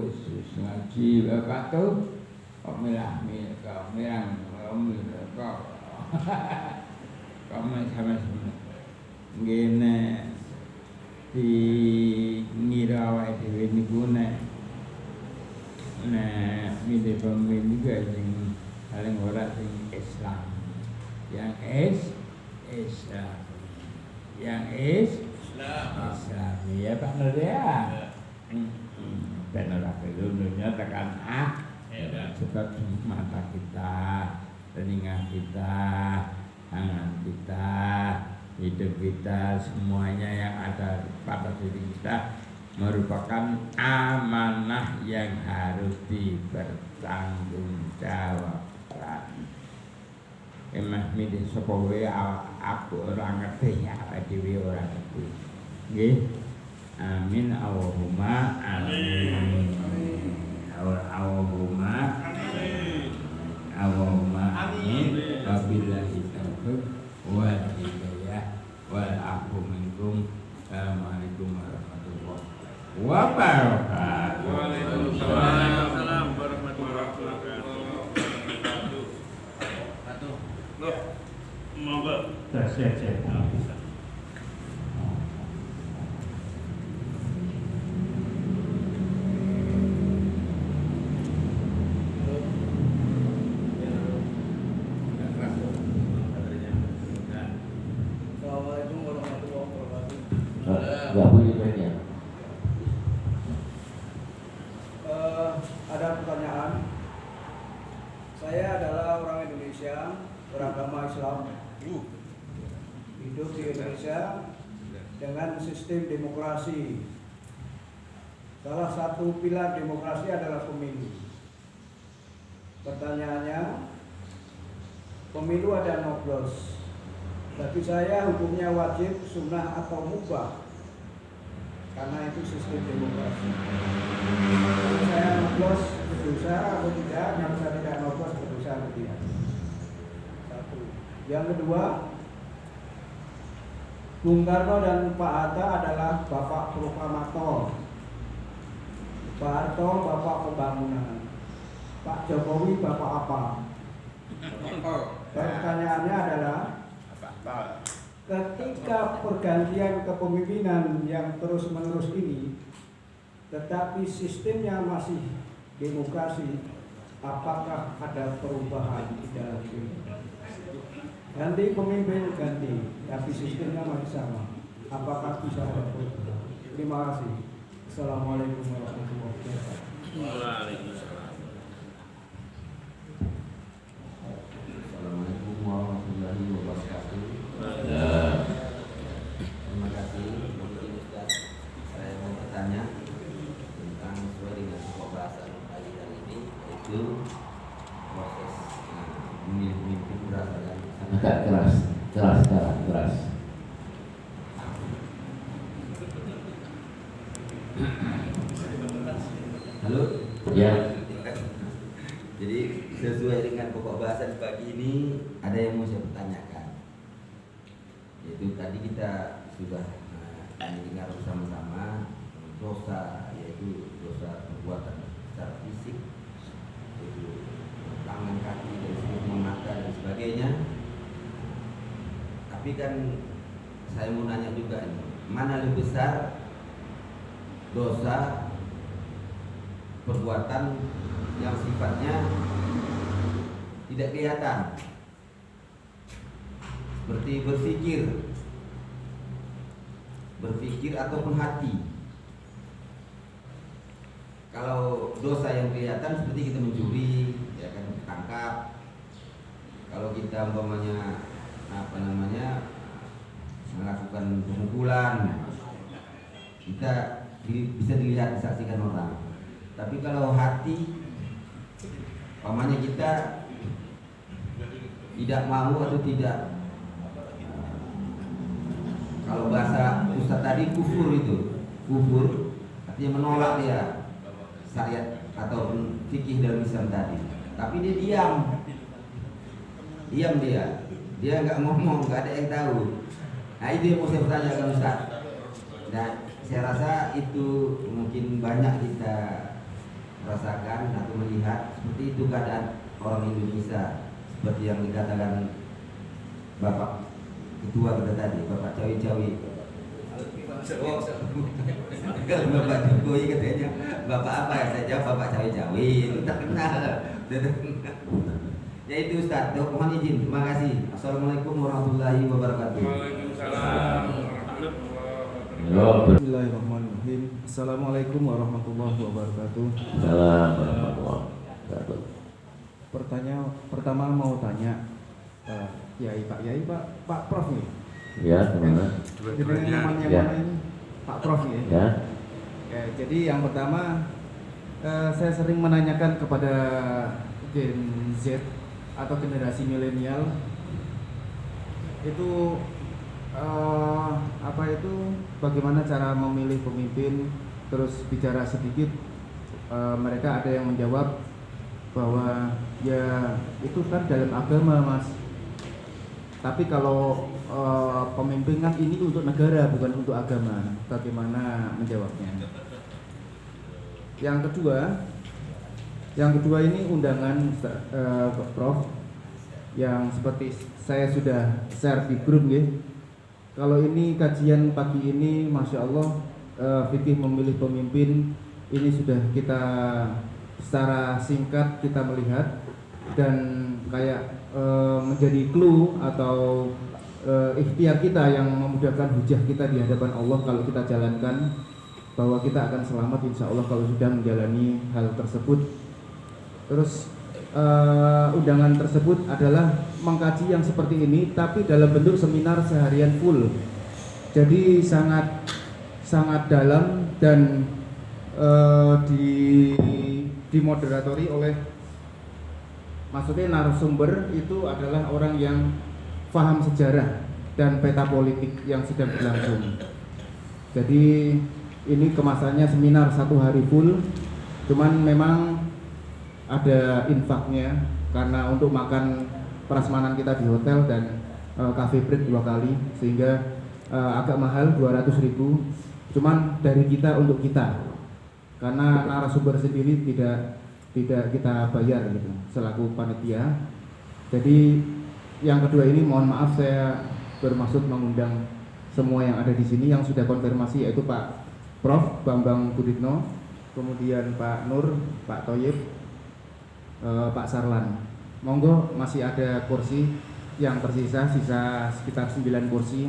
khusus ngaji bapak tuh kok milah-milah kok mirang kok kok sama-sama ngene di ngira awake dhewe niku nek milih pemimpin juga sing paling ora sing Islam yang Islam ya Pak Nur ya. Benar apa itu dunia tekan sebab mata kita, telinga kita, tangan kita, hidup kita, semuanya yang ada pada diri kita merupakan amanah yang harus dipertanggungjawabkan. Emang milih sapa wae aku ora ngerti ya, dhewe ora ngerti. Nggih. Amin Allahumma amin. Allahumma amin. Allahumma amin. Wabillahi taufiq wal hidayah wal afu minkum. Assalamualaikum warahmatullahi wabarakatuh. Waalaikumsalam warahmatullahi wabarakatuh. Loh, monggo. Cek. Assalamualaikum warahmatullahi wabarakatuh. Enggak boleh banyak. Ada pertanyaan. Saya adalah orang Indonesia beragama Islam. Hidup di Indonesia dengan sistem demokrasi. Salah satu pilar demokrasi adalah pemilu. Pertanyaannya, pemilu ada nyoblos. Bagi saya hukumnya wajib, sunnah atau mubah, karena itu sistem demokrasi. Kalau saya nyoblos berdosa atau tidak, kalau saya tidak nyoblos berdosa atau tidak. Satu. Yang kedua, Bung Karno dan Pak Hatta adalah bapak proklamator. Pak Harto bapak pembangunan. Pak Jokowi bapak apa? Pertanyaannya adalah, ketika pergantian kepemimpinan yang terus-menerus ini, tetapi sistemnya masih demokrasi, apakah ada perubahan di dalam ini? Ganti pemimpin ganti, tapi sistemnya masih sama. Apakah bisa ada perubahan? Terima kasih. Assalamualaikum warahmatullahi wabarakatuh. Waalaikumsalam. Assalamualaikum warahmatullahi wabarakatuh. Terima kasih. Mungkin Ustaz, saya mau bertanya tentang sesuai dengan pokok bahasan pagi hari ini, yaitu proses memilih pemimpin berasal dari agak keras. Halo? Ya. Jadi sesuai dengan pokok bahasan pagi ini, ada yang mau saya pertanyakan. Yaitu tadi kita sudah mendengar bersama-sama dosa, yaitu dosa perbuatan secara fisik, yaitu tangan, kaki, dan semua mata dan sebagainya. Tapi kan saya mau nanya juga ini, mana lebih besar dosa perbuatan yang sifatnya tidak kelihatan, seperti berpikir ataupun hati. Kalau dosa yang kelihatan seperti kita mencuri, ya kan, tangkap. Kalau kita umpamanya melakukan pemukulan, kita bisa dilihat, disaksikan orang. Tapi kalau hati, umpamanya kita tidak mau atau tidak, kalau bahasa Ustaz tadi kufur, artinya menolak dia syariat atau fikih dalam Islam tadi. Tapi dia diam dia nggak ngomong, nggak ada yang tahu. Nah itu yang mau saya bertanyakan Ustaz. Dan saya rasa itu mungkin banyak kita seperti itu keadaan orang Indonesia, seperti yang dikatakan Bapak Ketua kita tadi, Bapak Cawi-Cawi. Oh, kalau Bapak Jokowi katanya Bapak apa ya? Saya jawab Bapak Cawi-Cawi, itu terkenal. Ya itu Ustaz, mohon izin, terima kasih. Assalamualaikum warahmatullahi wabarakatuh. Waalaikumsalam warahmatullahi wabarakatuh. Bismillahirrahmanirrahim. Assalamualaikum warahmatullahi wabarakatuh. Salam warahmatullahi wabarakatuh. Pertama mau tanya, Pak Prof nih. Ya, gimana? Jadi namanya Ya. ini Pak Prof nih. Ya, Jadi yang pertama, saya sering menanyakan kepada Gen Z atau generasi milenial itu bagaimana cara memilih pemimpin. Terus bicara sedikit, mereka ada yang menjawab bahwa ya itu kan dalam agama Mas, tapi kalau pemimpin kan ini untuk negara bukan untuk agama. Bagaimana menjawabnya? Yang kedua ini undangan Prof yang seperti saya sudah share di grup ya. Kalau ini kajian pagi ini, masya Allah, fikih memilih pemimpin ini sudah kita secara singkat kita melihat dan kayak menjadi clue atau ikhtiar kita yang memudahkan hujah kita di hadapan Allah kalau kita jalankan, bahwa kita akan selamat insya Allah kalau sudah menjalani hal tersebut. Terus undangan tersebut adalah mengkaji yang seperti ini tapi dalam bentuk seminar seharian full. Jadi sangat dalam dan dimoderatori oleh, maksudnya narasumber itu adalah orang yang paham sejarah dan peta politik yang sedang berlangsung. Jadi ini kemasannya seminar 1 hari full, cuman memang ada infaknya karena untuk makan prasmanan kita di hotel dan cafe break 2 kali sehingga agak mahal 200.000, cuman dari kita untuk kita, karena narasumber sendiri tidak kita bayar gitu selaku panitia. Jadi yang kedua ini mohon maaf, saya bermaksud mengundang semua yang ada di sini yang sudah konfirmasi, yaitu Pak Prof Bambang Buditno, kemudian Pak Nur, Pak Toyib, Pak Sarlan. Monggo, masih ada kursi yang tersisa, sisa sekitar 9 kursi.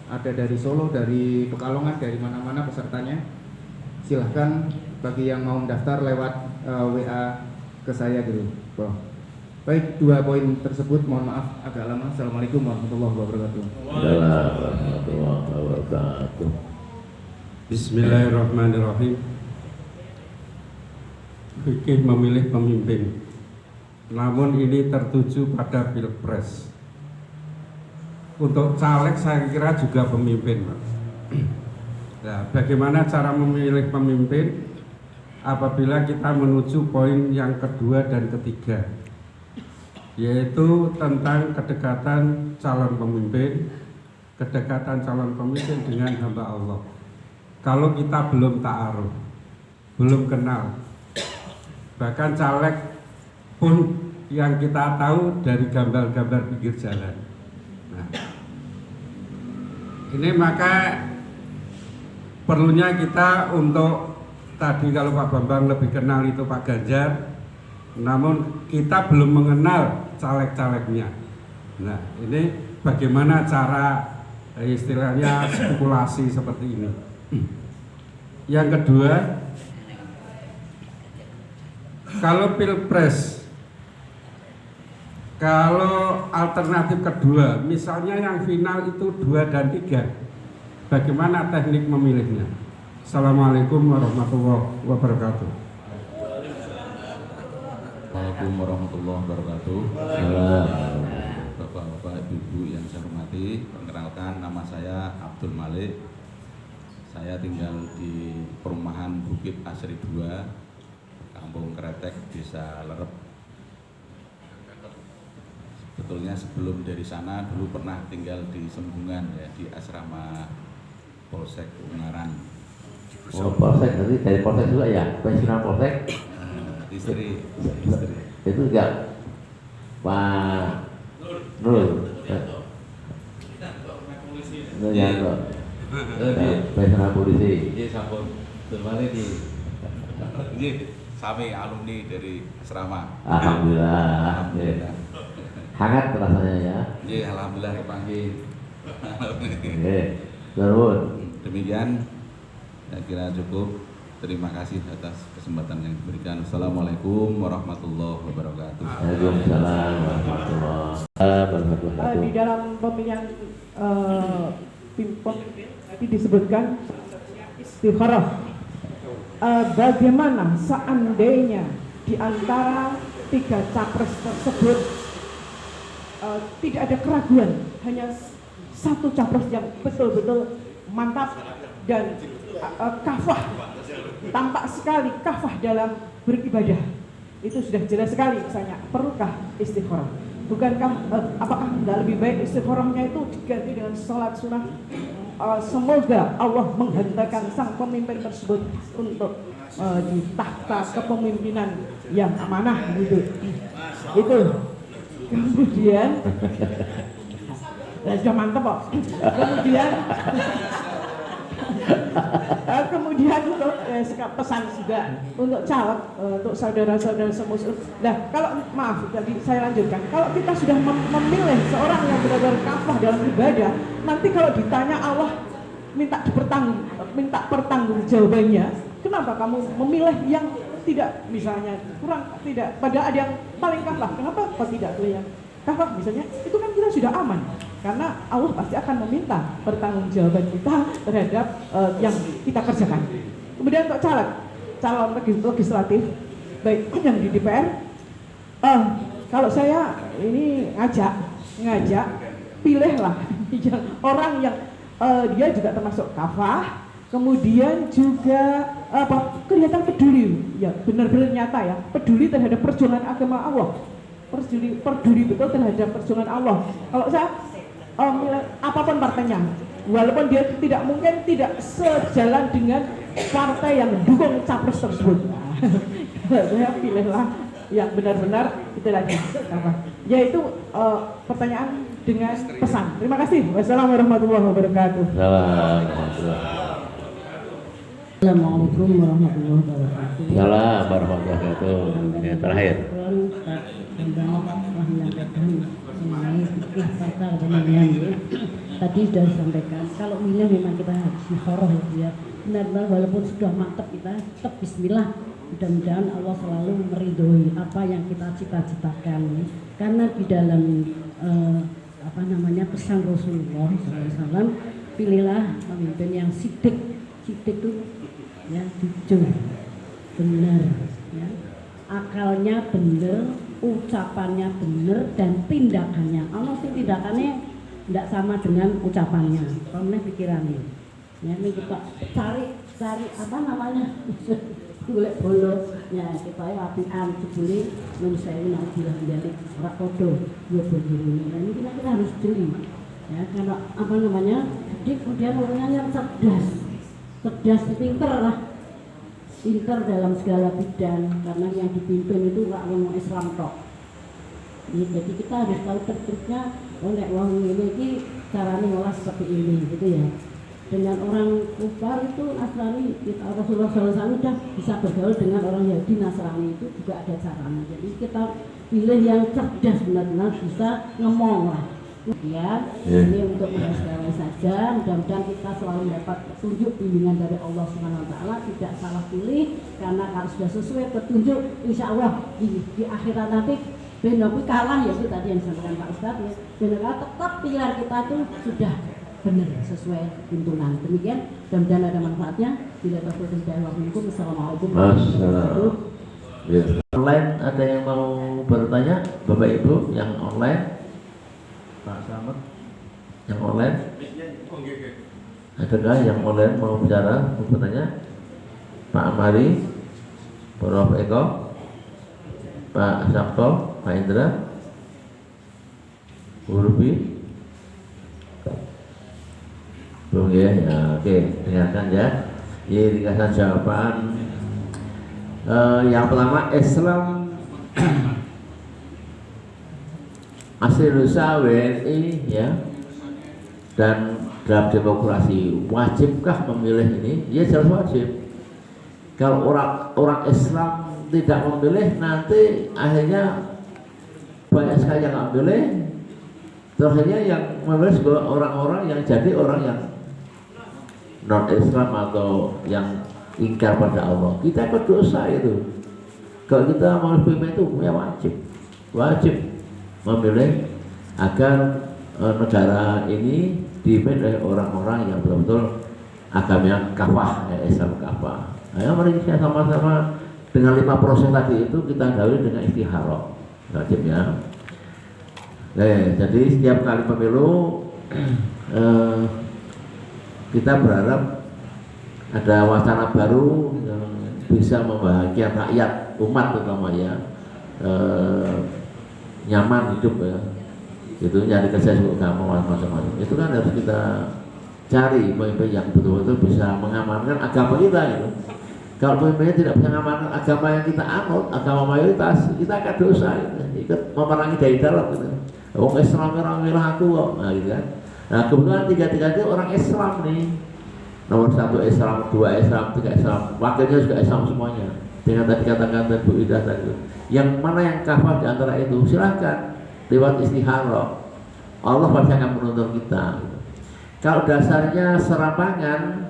Ada dari Solo, dari Pekalongan, dari mana-mana pesertanya. Silahkan bagi yang mau mendaftar lewat WA ke saya gitu, Bro. Baik, 2 poin tersebut mohon maaf agak lama. Assalamualaikum warahmatullahi wabarakatuh. salam warahmatullahi wabarakatuh. Bismillahirrahmanirrahim. Fikih memilih pemimpin, namun ini tertuju pada pilpres. Untuk caleg saya kira juga pemimpin, Pak. Nah, bagaimana cara memilih pemimpin apabila kita menuju poin yang kedua dan ketiga, yaitu tentang kedekatan calon pemimpin dengan hamba Allah. Kalau kita belum ta'aruf, belum kenal, bahkan caleg pun yang kita tahu dari gambar-gambar pinggir jalan. Nah, ini maka perlunya kita untuk tadi, kalau Pak Bambang lebih kenal itu Pak Ganjar, namun kita belum mengenal caleg-calegnya. Nah, ini bagaimana cara istilahnya spekulasi seperti ini. Yang kedua, kalau pilpres, kalau alternatif kedua, misalnya yang final itu 2 dan 3, bagaimana teknik memilihnya? Assalamualaikum warahmatullahi wabarakatuh. Assalamualaikum warahmatullahi wabarakatuh. Salam. Bapak-bapak, ibu-ibu yang saya hormati, perkenalkan nama saya Abdul Malik. Saya tinggal di perumahan Bukit Asri 2, Kampung Kretek, Desa Lerep. Sebetulnya sebelum dari sana dulu pernah tinggal di Sembungan, ya, di asrama Polsek Ungaran. Oh, polsek, nanti dari polsek juga ya? Pensiunan polsek? Istri. Itu enggak Pak Nur. Nur Yanto. Pesan polisi. Iya sampun. Termane di. Iya, sami alumni dari asrama. Alhamdulillah. Alhamdulillah. Hangat rasanya ya. Iya, alhamdulillah dipanggil. Oke. Terus. Demikian saya kira cukup. Terima kasih atas kesempatan yang diberikan. Assalamualaikum warahmatullahi wabarakatuh. Waalaikumsalam warahmatullahi wabarakatuh. Di dalam pemilihan pimpin tadi disebutkan istikharah. Bagaimana seandainya di antara 3 capres tersebut tidak ada keraguan, hanya satu capres yang betul-betul mantap dan kafah, tampak sekali kafah dalam beribadah, itu sudah jelas sekali. Misalnya, perlukah istikharah? Bukankah apakah tidak lebih baik istikharahnya itu diganti dengan sholat sunnah? Semoga Allah menghentakkan sang pemimpin tersebut untuk di tahta kepemimpinan yang amanah gitu. Itu. Kemudian sudah mantap kok. Kemudian untuk pesan juga untuk caleg, untuk saudara-saudara semuslim. Nah, kalau maaf tadi saya lanjutkan, kalau kita sudah memilih seorang yang benar-benar kafah dalam ibadah, nanti kalau ditanya Allah minta pertanggungjawabannya, kenapa kamu memilih yang tidak, misalnya kurang, tidak, padahal ada yang paling kafah, kenapa kok tidak pilih yang kafah misalnya? Itu kan kita sudah aman, karena Allah pasti akan meminta pertanggungjawaban kita terhadap yang kita kerjakan. Kemudian untuk calon legislatif, baik yang di DPR, kalau saya ini ngajak, pilihlah orang yang dia juga termasuk kafah, kemudian juga kelihatan peduli, ya benar-benar nyata ya, peduli terhadap perjuangan agama Allah, peduli betul terhadap perjuangan Allah. Kalau saya apapun partainya, walaupun dia tidak sejalan dengan partai yang mendukung capres tersebut, saya pilihlah yang benar-benar itu lagi yaitu pertanyaan dengan pesan. Terima kasih. Wassalamualaikum warahmatullahi wabarakatuh. Assalamualaikum warahmatullahi wabarakatuh. Salam warahmatullahi wabarakatuh. Yang terakhir. Tadi sudah disampaikan, kalau milih memang kita harus istikharah ya. Benar-benar walaupun sudah mantap kita tetap bismillah. Mudah-mudahan Allah selalu meridhoi apa yang kita cita-citakan. Karena di dalam pesan Rasulullah SAW, pilihlah pemimpin yang sidik itu ya, jujur, benar, ya, akalnya benar, ucapannya benar, dan tindakannya. Allah sih tindakannya tidak sama dengan ucapannya, karena pikirannya. Ya, ini kita cari golek bolos, ya kita apian jebule manusia ini naudzubillah dari rakodo ya begini. Nah, ini kita harus jeli, ya karena kemudian orangnya yang cerdas, pinter lah, pinter dalam segala bidang, karena yang dipimpin itu nggak ngomong Islam tok. Jadi kita harus tahu tertibnya, oleh wong ini caranya ngolah seperti ini, gitu ya. Dengan orang kufar itu Nasrani, Rasulullah SAW sudah bisa bergaul dengan orang Yahudi Nasrani, itu juga ada caranya. Jadi kita pilih yang cerdas, benar-benar bisa ngomong lah. Kemudian ini untuk mengajarkan saja, mudah-mudahan kita selalu dapat petunjuk bimbingan dari Allah SWT, tidak salah pilih, karena kalau sudah sesuai petunjuk, insya Allah di akhirat nanti benar kalah, ya itu tadi yang disampaikan Pak Ustadz ya, benar tetap pilihan kita itu sudah benar sesuai tuntunan. Demikian, mudah-mudahan ada manfaatnya. Bila terputus dari waktu, Assalamualaikum warahmatullahi wabarakatuh. Online ada yang mau bertanya, Bapak Ibu yang online, Pak Slamet, yang online, adakah yang online mau bicara, mau bertanya? Pak Amari, Prof. Eko, Pak Sabto, Pak Indra, Bu Ruby. Belum ya, oke, dengarkan ya. Ini ringkasan jawaban Yang pertama, Islam asli Indonesia, WNI ya, dan dalam demokrasi wajibkah memilih ini? Ya jelas wajib. Kalau orang Islam tidak memilih, nanti akhirnya banyak sekali yang nggak memilih. Terakhirnya yang memilih juga orang-orang yang jadi orang yang non Islam atau yang ingkar pada Allah. Kita berdosa itu. Kalau kita mau pemimpin itu ya wajib memilih agar negara ini dipimpin oleh orang-orang yang betul-betul agamanya kafah, ya, Islam kafah. Ayo mari kita sama-sama dengan 5 proses tadi itu kita dahului dengan istikharah wajibnya. Jadi setiap kali pemilu kita berharap ada wacana baru yang bisa membahagiakan rakyat, umat terutama ya, nyaman hidup ya, itu nyari kerja juga macam-macam. Itu kan harus kita cari pemimpin yang betul-betul bisa mengamankan agama kita gitu. Kalau pemimpinnya tidak bisa mengamankan agama yang kita anut, agama mayoritas, kita akan dosa gitu. Ikut memerangi dari dalam gitu. Orang Islam orang milah aku kok, nah, gitu kan. Nah kebetulan tiga-tiga itu orang Islam nih. Nomor 1 Islam, 2 Islam, 3 Islam, wakilnya juga Islam semuanya. Dengan tadi katakan Bu Ida tadi, yang mana yang kafah di antara itu silahkan lewat istikharah. Allah pasti akan menuntun kita. Kalau dasarnya serampangan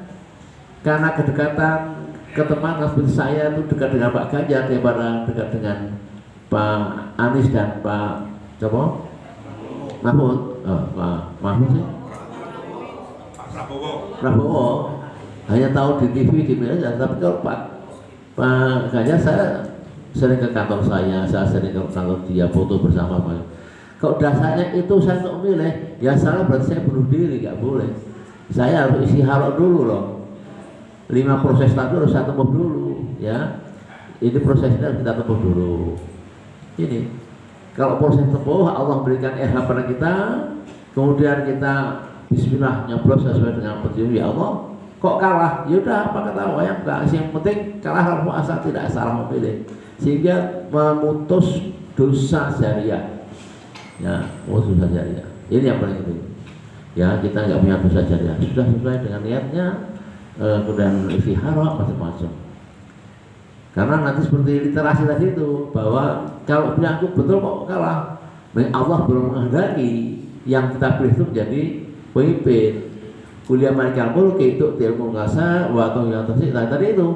karena kedekatan ketemanan seperti saya itu dekat dengan Pak Ganjar daripada dekat dengan Pak Anies dan Pak Mahfud. Pak Mahfud sih. Prabowo hanya tahu di TV di media, tapi kalau Pak Ganjar saya sering ke kantor saya sering ke kantor dia, foto bersama Pak. Kalau dasarnya itu saya untuk memilih, ya salah berarti saya bunuh diri, nggak boleh. Saya harus istikharah dulu loh. 5 proses tadi harus saya tempuh dulu, ya. Ini prosesnya harus kita tempuh dulu. Ini kalau proses tempuh, Allah berikan ilham pada kita, kemudian kita Bismillah nyoblos sesuai dengan petunjuk ya Allah. Kok kalah? Yaudah apa kata wayang enggak. Yang penting kalah harus asal tidak salah memilih, sehingga memutus dosa jariah. Ya, memutus dosa jariah. Ini yang paling penting. Ya, kita nggak punya dosa jariah. Sudah sesuai dengan niatnya, kemudian istikharah macam-macam. Karena nanti seperti literasi tadi itu, bahwa kalau menyangkut betul kok kalah, Allah belum menghendaki yang kita pilih itu menjadi pemimpin. Kuliah malikal mulki itu ilmu ngasa waktu yang tadi itu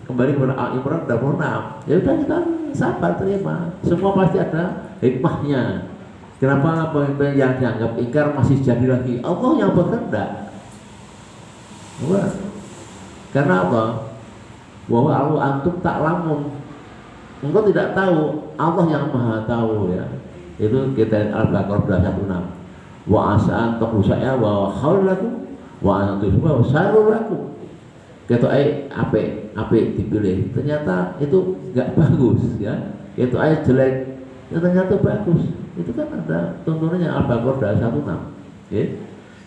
kembali kepada Al-Imran 26. Ya udah kita sabar terima. Semua pasti ada hikmahnya. Kenapa pemimpin yang dianggap ingkar masih jadi lagi? Allah yang berkehendak. Karena apa? Bahwa Allah antum tak lamun. Engkau tidak tahu, Allah yang maha tahu ya. Itu kita Al-Baqarah 16. Wa asa'an takhusaya wa khawlaku wa antuhu wa sarulaku. Itu ape dipilih. Ternyata itu enggak bagus ya. Itu ayat jelek, ya ternyata bagus. Itu kan ada tuntunannya Al-Baqarah 16. Ya.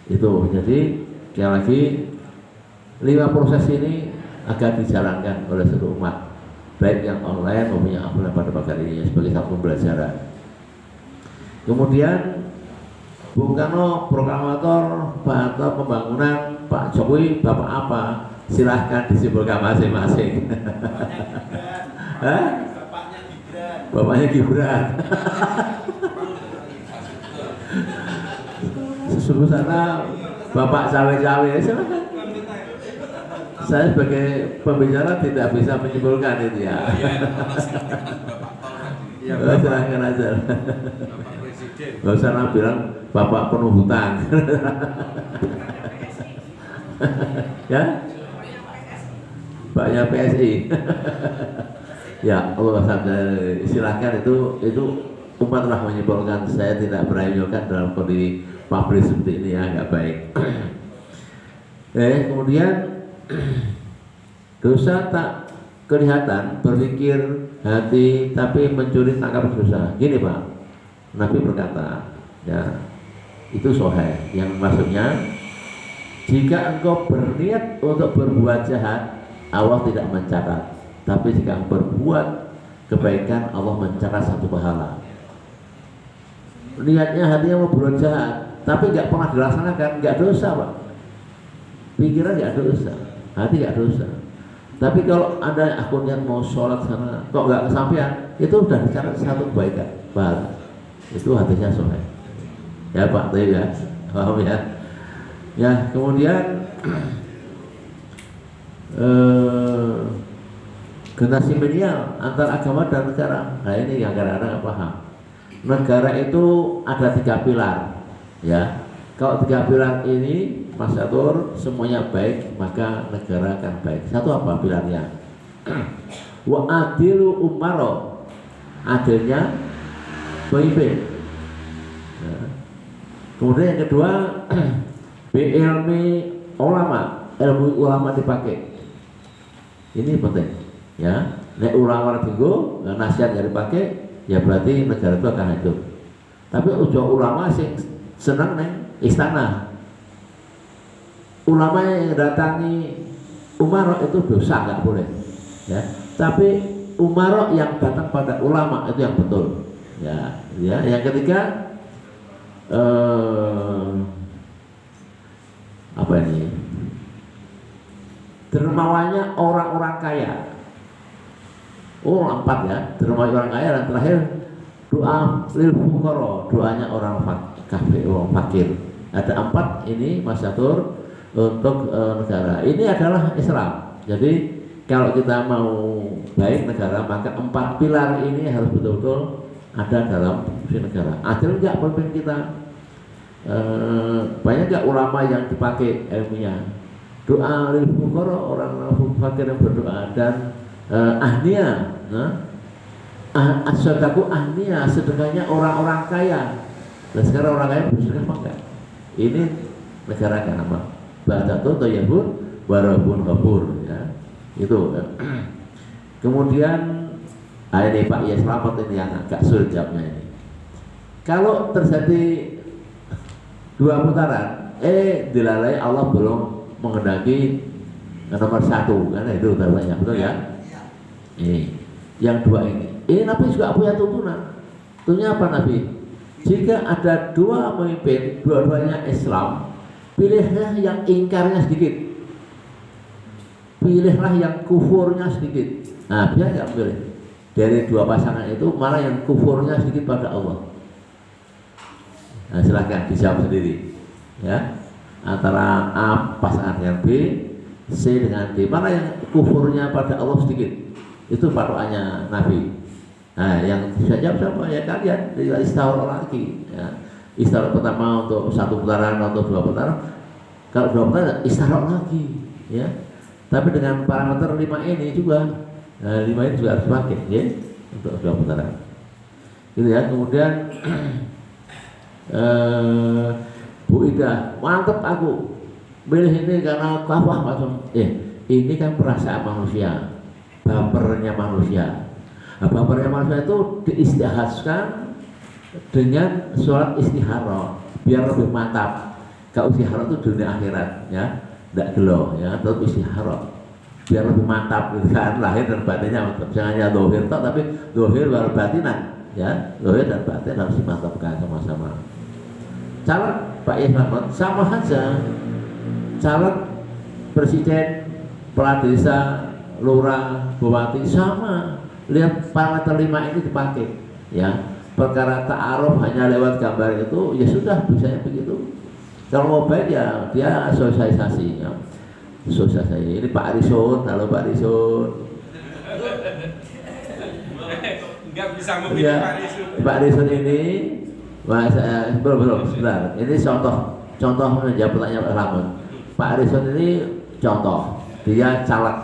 Itu jadi sekali lagi 5 proses ini agar dijalankan oleh seluruh umat, baik yang online maupun yang offline pada pagi ini sebagai satu pembelajaran. Kemudian Bung Karno proklamator Pak pembangunan, Pak Jokowi bapak apa? Silahkan disimpulkan masing-masing. Bapaknya Gibran. Sesungguh sana bapak cawe-cawe, silahkan. Saya sebagai pembicara tidak bisa menyimpulkan itu ya. Silahkan aja. Gak usah bilang bapak penuh hutang. Ya, Paknya PSI. Ya, Allah silahkan itu umat lah menyimpulkan. Saya tidak berani menyimpulkan dalam kondisi pabrik seperti ini ya, nggak baik. Kemudian dosa tak kelihatan, berpikir hati tapi mencuri tangkap dosa. Gini Pak, Nabi berkata, ya itu sahih, yang maksudnya jika engkau berniat untuk berbuat jahat, Allah tidak mencatat. Tapi jika berbuat kebaikan, Allah mencatat 1 pahala. Niatnya hatinya mau berbuat jahat, tapi nggak pernah dilaksanakan, nggak dosa Pak. Pikiran nggak dosa, hati nggak dosa. Tapi kalau ada akunnya mau sholat sana, kok nggak kesampaian, itu udah dicatat 1 kebaikan, pahala. Itu hatinya soleh. Ya Pak, tahu ya, paham ya. Ya kemudian generasi milenial antar agama dan negara. Nah ini yang kadang-kadang nggak paham. Negara itu ada 3 pilar, ya. Kalau 3 pilar ini Mas Atur semuanya baik, maka negara akan baik. Satu apa pilarnya? Wa adilu umaro, adilnya pemimpin. Nah. Kemudian yang kedua, ilmi ulama, ilmu ulama dipakai. Ini penting, ya. Nek ulama tinggu, nasihat yang dipakai, ya berarti negara itu akan hancur. Tapi ujo ulama sing senang neng istana. Ulama yang datangi umaro itu dosa, nggak boleh, ya. Tapi umaro yang datang pada ulama itu yang betul, ya. Ya. Yang ketiga, apa ini? Dermawannya orang-orang kaya. Oh 4 ya, dermawan orang kaya. Dan terakhir doa lil fuqara, doanya orang kafir, orang fakir. Ada 4 ini Mas Atur untuk negara. Ini adalah Islam. Jadi kalau kita mau baik negara, maka 4 pilar ini harus betul-betul ada dalam negara. Adil enggak pemimpin kita? Banyak enggak ulama yang dipakai ilmunya? Doa lil fuqara, orang fakir yang berdoa, dan ahniya, as-sadaqu ahniya, sedekahnya orang-orang kaya. Dan sekarang orang kaya bersedekah apa enggak? Ini negara kan apa? Badatun thayyibun warabun ghafur, ya. Itu. Kemudian ini Pak ya, selamat ini yang agak sulit jawabnya ini. Kalau terjadi 2 putaran, dilalai Allah belum mengendaki nomor 1, kan itu terbanyak, betul ya? Ini yang 2 ini. Ini Nabi juga punya tuntunan. Tuntunnya apa Nabi? Jika ada 2 pemimpin, dua-duanya Islam, pilihlah yang ingkarnya sedikit, pilihlah yang kufurnya sedikit. Nah, dia nggak pilih dari 2 pasangan itu, malah yang kufurnya sedikit pada Allah. Nah, silahkan dijawab sendiri, ya. Antara A pasangan dengan B, C dengan D, mana yang kufurnya pada Allah sedikit? Itu patokannya Nabi. Nah, yang bisa jawab siapa? Ya kalian, istihara lagi, ya. Istihara pertama untuk 1 putaran, untuk 2 putaran. Kalau 2 putaran, istihara lagi, ya. Tapi dengan parameter 5 ini juga, 5 ini juga harus dipakai, ya, untuk 2 putaran. Gitu ya. Kemudian Bu Ida, mantep aku pilih ini karena apa macam? Ini kan perasaan manusia, bapernya manusia. Nah, bapernya manusia itu diistihaskan dengan sholat istihara biar lebih mantap. Kalau istihara itu dunia akhirat, ya, tidak gelo, ya, tetap istihara biar lebih mantap, gitu kan, lahir dan batinnya mantap. Jangan hanya dohir toh, tapi dohir wal batinan, ya, dohir dan batin harus dimantapkan sama-sama. Caleg Pak Yesman sama saja, caleg presiden, kepala desa, lurah, bupati sama. Lihat parameter 5 ini dipakai, ya. Perkara ta'aruf hanya lewat gambar itu, ya sudah, bisanya begitu. Kalau mau baik ya dia sosialisasi, ya. Sosialisasi. Ini Pak Arisun, halo Pak Arisun. Enggak bisa memilih Ya, Pak Arisun. Pak Arisun ini, belum, sebentar. Ini contoh menjawab pertanyaan Pak Ramon. Pak Arisun ini contoh, dia caleg.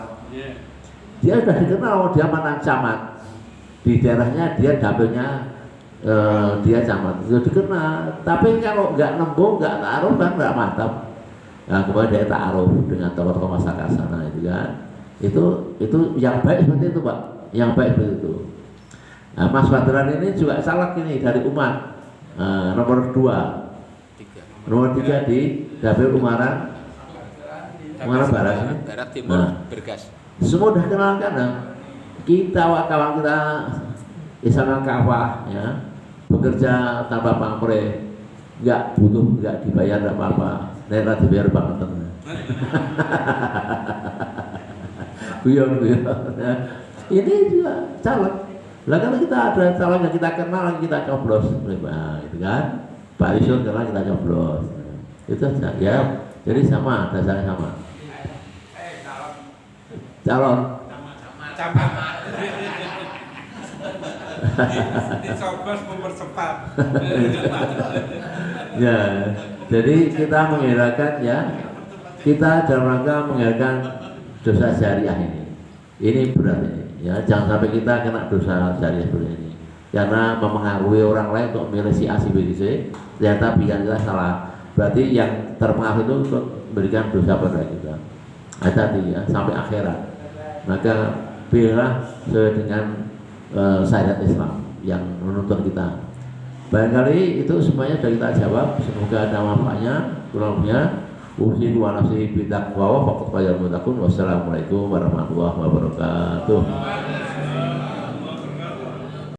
Dia sudah dikenal, dia mantan camat di daerahnya, dia dapilnya dia camat, sudah dikenal. Tapi kalau nggak nembung, nggak taruh kan nggak mantap. Nah, kemudian dia taruh dengan tokoh-tokoh masyarakat sana, itu kan. Itu yang baik seperti itu Pak, yang baik seperti itu. Nah, Mas Badran ini juga caleg ini dari umat, nomor 2, nomor 3 di dapil Ungaran Barat, Barat Timur, nah, Bergas. semua udah kenal kan, nah? kita kawan kita Islam kafah ya, bekerja tanpa pamrih, nggak butuh, nggak dibayar, nggak apa-apa, nera dibayar banget. Guyon ya. Ini juga caleg. Lah kalau kita ada calon yang kita kenal, kita coblos, nah, itu kan. Pak Yusuf kenal, kita coblos. Itu saja ya. Jadi sama, dasarnya sama. Calon. Dicoblos mempercepat. Ya, jadi kita menghindarkan ya, kita dalam rangka menghindarkan dosa syariah ini. Ini berat ini. Ya, jangan sampai kita kena dosa syariah seperti ini. Karena mempengaruhi orang lain untuk milih si A si B si C, ternyata pilihan kita salah. Berarti yang terpengaruh itu untuk memberikan dosa pada kita. Hati-hati ya, sampai akhirat. Maka pilihlah sesuai dengan syariat Islam yang menuntun kita. Barangkali itu semuanya sudah kita jawab. Semoga ada manfaatnya. Kurang lebihnya usiku wa nafsi bitaqwa wa faqad fayal mutakun. Wassalamualaikum warahmatullahi wabarakatuh.